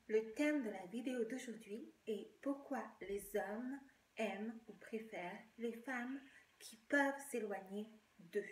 Le thème de la vidéo d'aujourd'hui est pourquoi les hommes aiment ou préfèrent les femmes qui peuvent s'éloigner d'eux.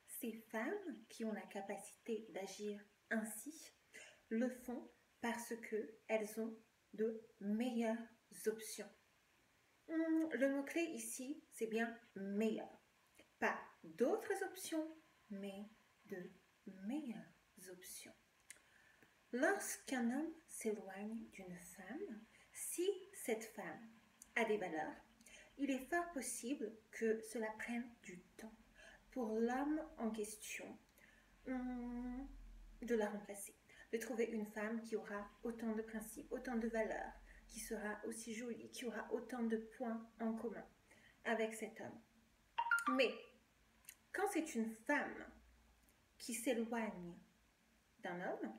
Ces femmes qui ont la capacité d'agir ainsi le font parce qu'elles ont de meilleures options. Le mot-clé ici, c'est bien meilleur. Pas d'autres options, mais de meilleures options. Lorsqu'un homme s'éloigne d'une femme, si cette femme a des valeurs, il est fort possible que cela prenne du temps pour l'homme en question de la remplacer, de trouver une femme qui aura autant de principes, autant de valeurs, qui sera aussi jolie, qui aura autant de points en commun avec cet homme. Mais quand c'est une femme qui s'éloigne d'un homme,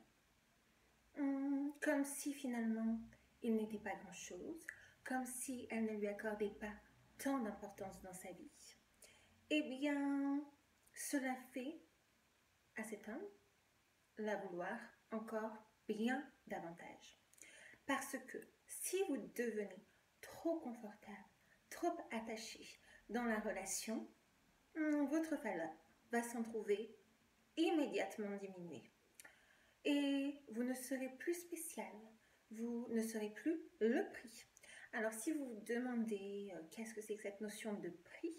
comme si finalement il n'était pas grand-chose, comme si elle ne lui accordait pas tant d'importance dans sa vie, eh bien, cela fait à cet homme la vouloir encore bien davantage. Parce que si vous devenez trop confortable, trop attaché dans la relation, votre valeur va s'en trouver immédiatement diminuée. Et vous ne serez plus spécial, vous ne serez plus le prix. Alors si vous vous demandez qu'est-ce que c'est que cette notion de prix,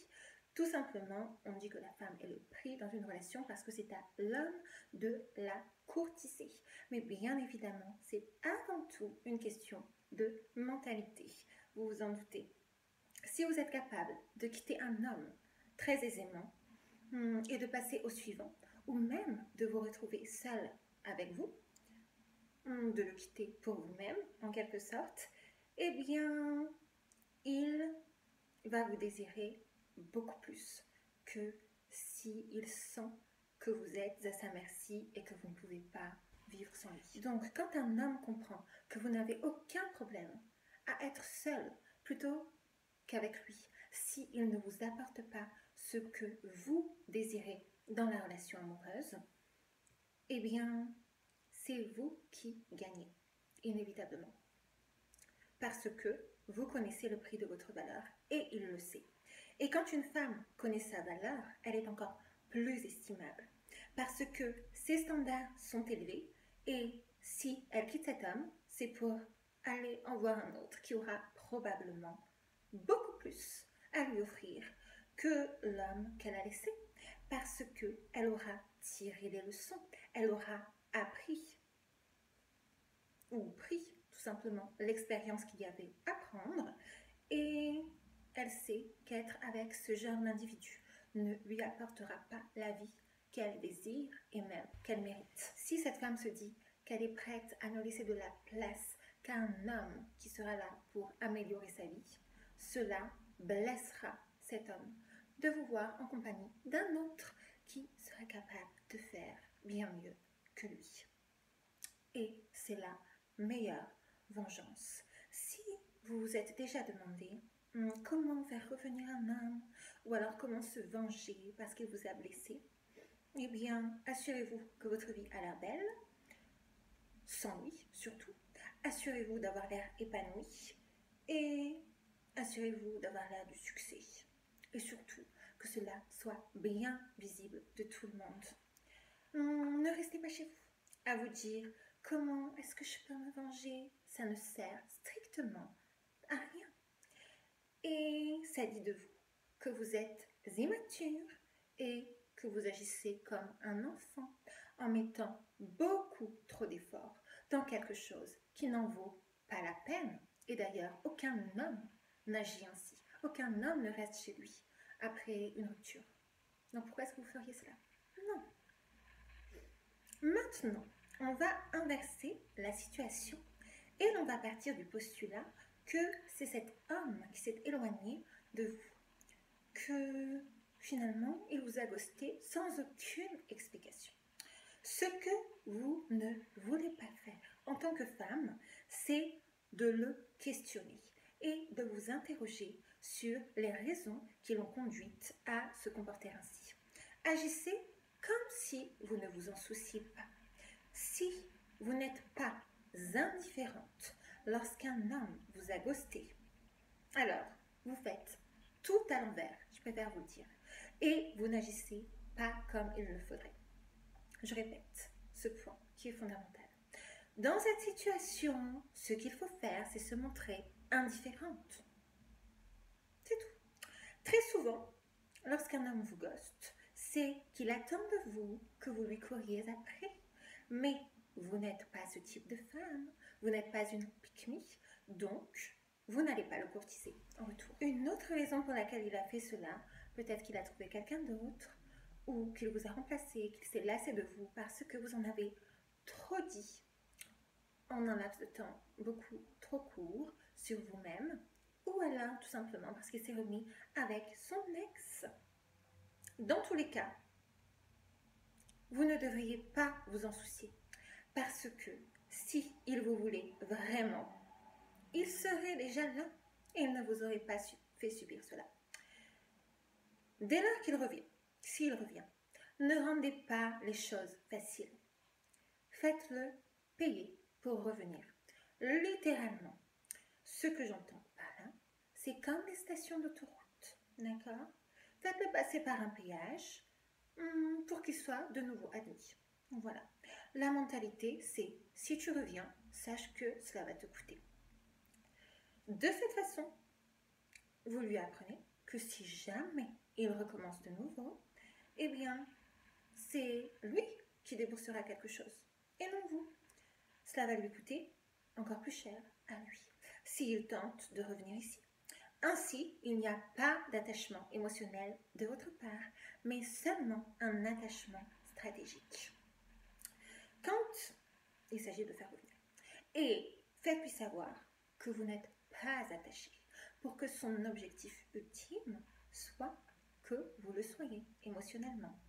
tout simplement, on dit que la femme est le prix dans une relation parce que c'est à l'homme de la courtiser. Mais bien évidemment, c'est avant tout une question de mentalité. Vous vous en doutez. Si vous êtes capable de quitter un homme très aisément et de passer au suivant, ou même de vous retrouver seul avec vous, de le quitter pour vous-même en quelque sorte, eh bien, il va vous désirer beaucoup plus que s'il sent que vous êtes à sa merci et que vous ne pouvez pas vivre sans lui. Donc, quand un homme comprend que vous n'avez aucun problème à être seul plutôt qu'avec lui, s'il ne vous apporte pas ce que vous désirez dans la relation amoureuse, eh bien, c'est vous qui gagnez, inévitablement. Parce que vous connaissez le prix de votre valeur et il le sait. Et quand une femme connaît sa valeur, elle est encore plus estimable. Parce que ses standards sont élevés et si elle quitte cet homme, c'est pour aller en voir un autre qui aura probablement beaucoup plus à lui offrir que l'homme qu'elle a laissé. Parce qu'elle aura tiré des leçons, elle aura appris ou pris tout simplement l'expérience qu'il y avait à prendre et elle sait qu'être avec ce genre d'individu ne lui apportera pas la vie qu'elle désire et même qu'elle mérite. Si cette femme se dit qu'elle est prête à ne laisser de la place qu'à un homme qui sera là pour améliorer sa vie, cela blessera cet homme de vous voir en compagnie d'un autre qui sera capable de faire bien mieux que lui. Et c'est la meilleure vengeance. Si vous vous êtes déjà demandé comment faire revenir un homme ou alors comment se venger parce qu'il vous a blessé, eh bien, assurez-vous que votre vie a l'air belle, sans lui surtout. Assurez-vous d'avoir l'air épanoui et assurez-vous d'avoir l'air du succès. Et surtout, que cela soit bien visible de tout le monde. Ne restez pas chez vous à vous dire comment est-ce que je peux me venger? Ça ne sert strictement à rien. Et ça dit de vous que vous êtes immature et que vous agissez comme un enfant en mettant beaucoup trop d'efforts dans quelque chose qui n'en vaut pas la peine. Et d'ailleurs, aucun homme n'agit ainsi. Aucun homme ne reste chez lui après une rupture. Donc pourquoi est-ce que vous feriez cela? Non. Maintenant, on va inverser la situation et on va partir du postulat que c'est cet homme qui s'est éloigné de vous, que finalement il vous a ghosté sans aucune explication. Ce que vous ne voulez pas faire en tant que femme, c'est de le questionner et de vous interroger sur les raisons qui l'ont conduite à se comporter ainsi. Agissez comme si vous ne vous en souciez pas. Si vous n'êtes pas indifférente lorsqu'un homme vous a ghosté, alors vous faites tout à l'envers, je préfère vous le dire, et vous n'agissez pas comme il le faudrait. Je répète ce point qui est fondamental. Dans cette situation, ce qu'il faut faire, c'est se montrer indifférente. C'est tout. Très souvent, lorsqu'un homme vous ghoste, c'est qu'il attend de vous que vous lui couriez après. Mais vous n'êtes pas ce type de femme, vous n'êtes pas une pick-me, donc vous n'allez pas le courtiser en retour. Une autre raison pour laquelle il a fait cela, peut-être qu'il a trouvé quelqu'un d'autre, ou qu'il vous a remplacé, qu'il s'est lassé de vous parce que vous en avez trop dit en un laps de temps beaucoup trop court sur vous-même, ou alors tout simplement parce qu'il s'est remis avec son ex. Dans tous les cas, vous ne devriez pas vous en soucier, parce que si il vous voulait vraiment, il serait déjà là et il ne vous aurait pas fait subir cela. Dès lors qu'il revient, s'il revient, ne rendez pas les choses faciles. Faites-le payer pour revenir. Littéralement, ce que j'entends par là, c'est comme les stations d'autoroute, d'accord? Faites-le passer par un péage pour qu'il soit de nouveau admis. Voilà. La mentalité, c'est si tu reviens, sache que cela va te coûter. De cette façon, vous lui apprenez que si jamais il recommence de nouveau, eh bien, c'est lui qui déboursera quelque chose et non vous. Cela va lui coûter encore plus cher à lui s'il tente de revenir ici. Ainsi, il n'y a pas d'attachement émotionnel de votre part, mais seulement un attachement stratégique. Quand il s'agit de faire revenir, et faites-lui savoir que vous n'êtes pas attaché pour que son objectif ultime soit que vous le soyez émotionnellement.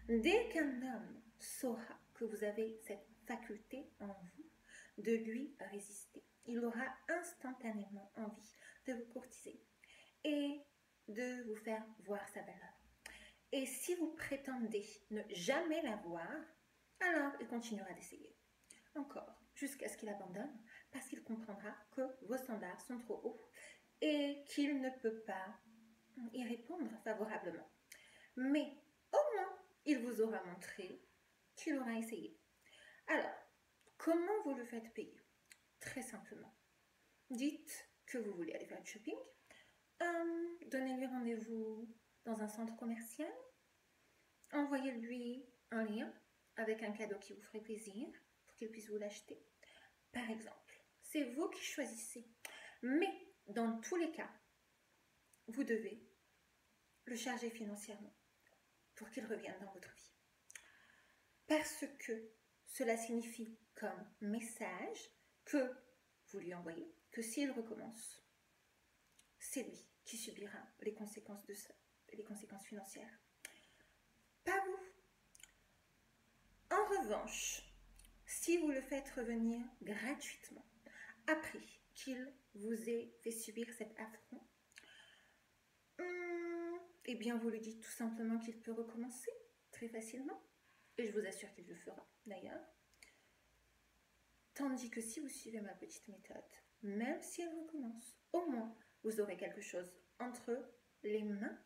Dès qu'un homme saura que vous avez cette faculté en vous de lui résister, il aura instantanément envie de vous courtiser et de vous faire voir sa valeur. Et si vous prétendez ne jamais la voir, alors il continuera d'essayer. Encore, jusqu'à ce qu'il abandonne, parce qu'il comprendra que vos standards sont trop hauts et qu'il ne peut pas y répondre favorablement. Mais au moins, il vous aura montré qu'il aura essayé. Alors, comment vous le faites payer? Très simplement. Dites que vous voulez aller faire du shopping, donnez-lui rendez-vous dans un centre commercial, envoyez-lui un lien avec un cadeau qui vous ferait plaisir pour qu'il puisse vous l'acheter. Par exemple, c'est vous qui choisissez. Mais dans tous les cas, vous devez le charger financièrement pour qu'il revienne dans votre vie. Parce que cela signifie comme message que vous lui envoyez que s'il recommence, c'est lui qui subira les conséquences de ça, les conséquences financières. Pas vous. En revanche, si vous le faites revenir gratuitement, après qu'il vous ait fait subir cet affront, eh bien vous lui dites tout simplement qu'il peut recommencer très facilement. Et je vous assure qu'il le fera d'ailleurs. Tandis que si vous suivez ma petite méthode, même si elle recommence, au moins vous aurez quelque chose entre les mains.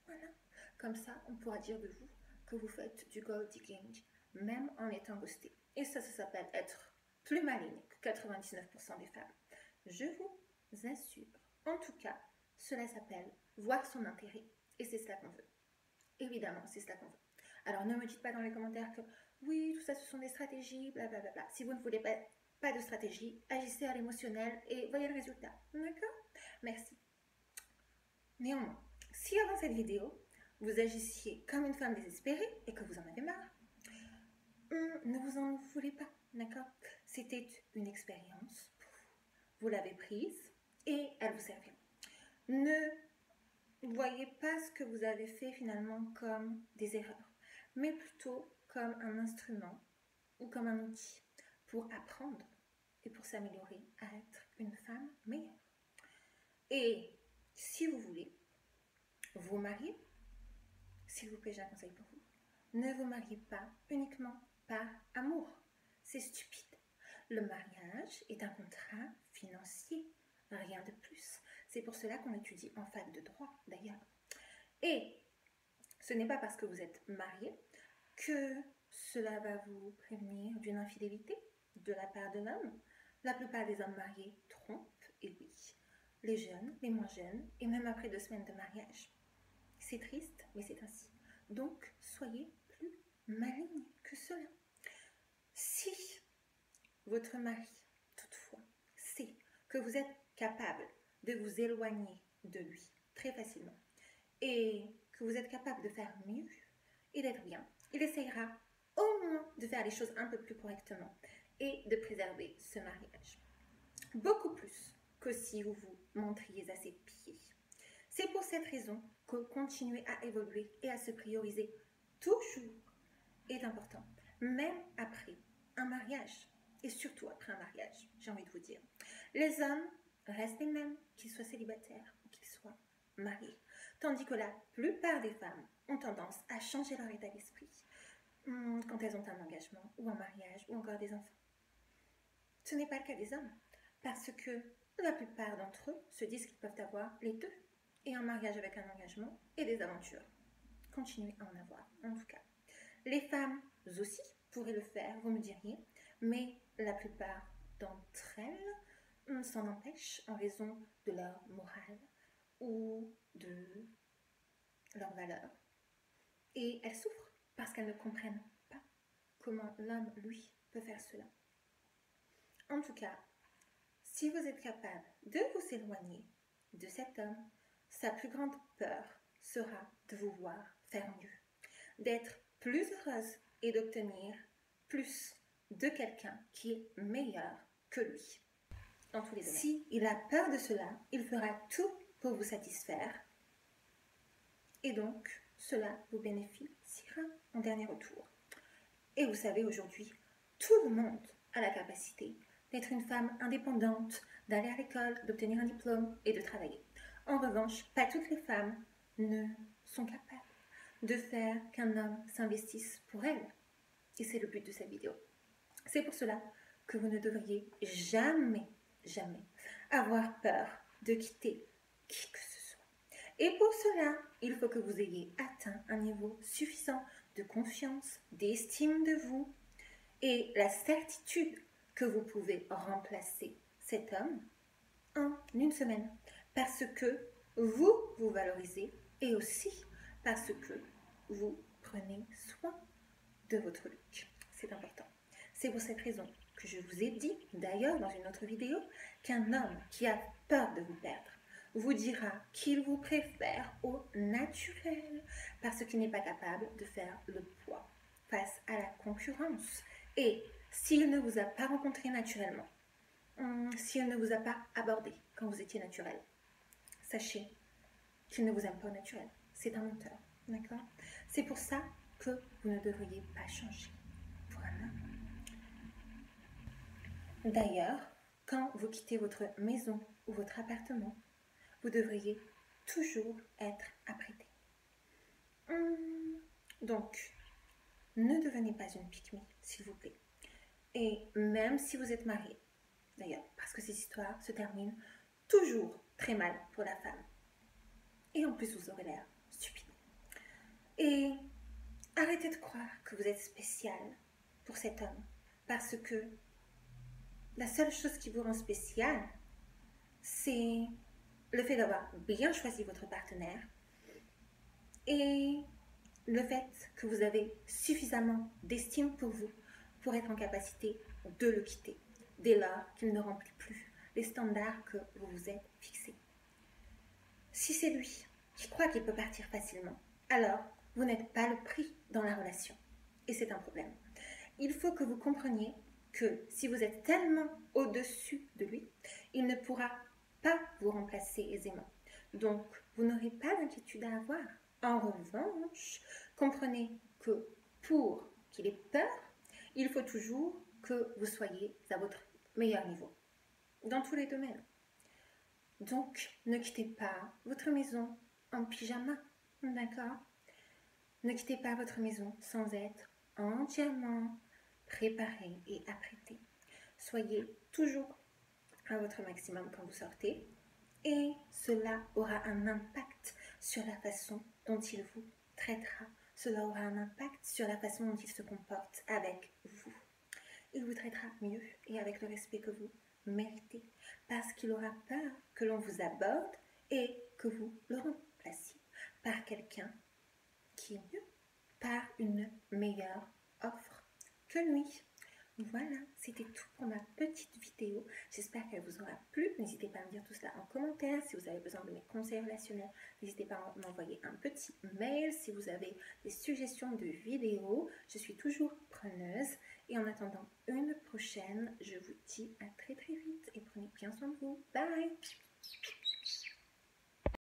Voilà. Comme ça, on pourra dire de vous que vous faites du gold digging, même en étant ghosté. Et ça s'appelle être plus maligne que 99% des femmes. Je vous assure. En tout cas, cela s'appelle voir son intérêt. Et c'est cela qu'on veut. Évidemment, c'est cela qu'on veut. Alors, ne me dites pas dans les commentaires que oui, tout ça, ce sont des stratégies, blablabla. Bla, bla. Si vous ne voulez pas de stratégie, agissez à l'émotionnel et voyez le résultat. D'accord? Merci. Néanmoins, si avant cette vidéo, vous agissiez comme une femme désespérée et que vous en avez marre, ne vous en voulez pas, d'accord? C'était une expérience pour vous. Vous l'avez prise et elle vous servira. Ne voyez pas ce que vous avez fait finalement comme des erreurs, mais plutôt comme un instrument ou comme un outil pour apprendre et pour s'améliorer à être une femme meilleure. Et si vous voulez vous marier, s'il vous plaît, j'ai un conseil pour vous. Ne vous mariez pas uniquement par amour. C'est stupide. le mariage est un contrat financier, rien de plus. C'est pour cela qu'on étudie en fac de droit, d'ailleurs. Et ce n'est pas parce que vous êtes marié que cela va vous prévenir d'une infidélité de la part de l'homme. La plupart des hommes mariés trompent, et oui, les jeunes, les moins jeunes, et même après 2 semaines de mariage. C'est triste, mais c'est ainsi. Donc, soyez plus maligne que cela. Si votre mari, toutefois, sait que vous êtes capable de vous éloigner de lui très facilement et que vous êtes capable de faire mieux et d'être bien, il essayera au moins de faire les choses un peu plus correctement et de préserver ce mariage. Beaucoup plus que si vous vous montriez à ses pieds. C'est pour cette raison que continuer à évoluer et à se prioriser toujours est important, même après un mariage, et surtout après un mariage, j'ai envie de vous dire. Les hommes restent les mêmes, qu'ils soient célibataires ou qu'ils soient mariés, tandis que la plupart des femmes ont tendance à changer leur état d'esprit quand elles ont un engagement ou un mariage ou encore des enfants. Ce n'est pas le cas des hommes, parce que la plupart d'entre eux se disent qu'ils peuvent avoir les deux, et un mariage avec un engagement et des aventures. Continuez à en avoir, en tout cas. Les femmes aussi pourraient le faire, vous me diriez, mais la plupart d'entre elles s'en empêchent en raison de leur morale ou de leur valeur. Et elles souffrent parce qu'elles ne comprennent pas comment l'homme, lui, peut faire cela. En tout cas, si vous êtes capable de vous éloigner de cet homme, sa plus grande peur sera de vous voir faire mieux, d'être plus heureuse et d'obtenir plus de quelqu'un qui est meilleur que lui dans tous les domaines. Si il a peur de cela, il fera tout pour vous satisfaire et donc cela vous bénéficiera en dernier retour. Et vous savez, aujourd'hui, tout le monde a la capacité d'être une femme indépendante, d'aller à l'école, d'obtenir un diplôme et de travailler. En revanche, pas toutes les femmes ne sont capables de faire qu'un homme s'investisse pour elles. Et c'est le but de cette vidéo. C'est pour cela que vous ne devriez jamais, jamais avoir peur de quitter qui que ce soit. Et pour cela, il faut que vous ayez atteint un niveau suffisant de confiance, d'estime de vous et la certitude que vous pouvez remplacer cet homme en une semaine. Parce que vous vous valorisez et aussi parce que vous prenez soin de votre look. C'est important. C'est pour cette raison que je vous ai dit, d'ailleurs dans une autre vidéo, qu'un homme qui a peur de vous perdre vous dira qu'il vous préfère au naturel parce qu'il n'est pas capable de faire le poids face à la concurrence. Et s'il ne vous a pas rencontré naturellement, s'il ne vous a pas abordé quand vous étiez naturel, sachez qu'il ne vous aime pas au naturel. C'est un menteur, d'accord? C'est pour ça que vous ne devriez pas changer pour un homme. D'ailleurs, quand vous quittez votre maison ou votre appartement, vous devriez toujours être apprêté. Donc, ne devenez pas une pick-me, s'il vous plaît. Et même si vous êtes marié, d'ailleurs, parce que ces histoires se terminent toujours très mal pour la femme. Et en plus, vous aurez l'air stupide. Et arrêtez de croire que vous êtes spécial pour cet homme, parce que la seule chose qui vous rend spécial, c'est le fait d'avoir bien choisi votre partenaire et le fait que vous avez suffisamment d'estime pour vous pour être en capacité de le quitter dès lors qu'il ne remplit plus les standards que vous vous êtes fixés. Si c'est lui qui croit qu'il peut partir facilement, alors vous n'êtes pas le prix dans la relation. Et c'est un problème. Il faut que vous compreniez que si vous êtes tellement au-dessus de lui, il ne pourra pas vous remplacer aisément. Donc, vous n'aurez pas d'inquiétude à avoir. En revanche, comprenez que pour qu'il ait peur, il faut toujours que vous soyez à votre meilleur niveau, dans tous les domaines. Donc, ne quittez pas votre maison en pyjama, d'accord? Ne quittez pas votre maison sans être entièrement préparé et apprêté. soyez toujours à votre maximum quand vous sortez et cela aura un impact sur la façon dont il vous traitera. Cela aura un impact sur la façon dont il se comporte avec vous. Il vous traitera mieux et avec le respect que vous méritez parce qu'il aura peur que l'on vous aborde et que vous le remplaciez par quelqu'un qui est mieux, par une meilleure offre que lui. Voilà, c'était tout pour ma petite vidéo. J'espère qu'elle vous aura plu. N'hésitez pas à me dire tout cela en commentaire. Si vous avez besoin de mes conseils relationnels, n'hésitez pas à m'envoyer un petit mail. Si vous avez des suggestions de vidéos, je suis toujours preneuse. Et en attendant une prochaine, je vous dis à très très vite et prenez bien soin de vous. Bye!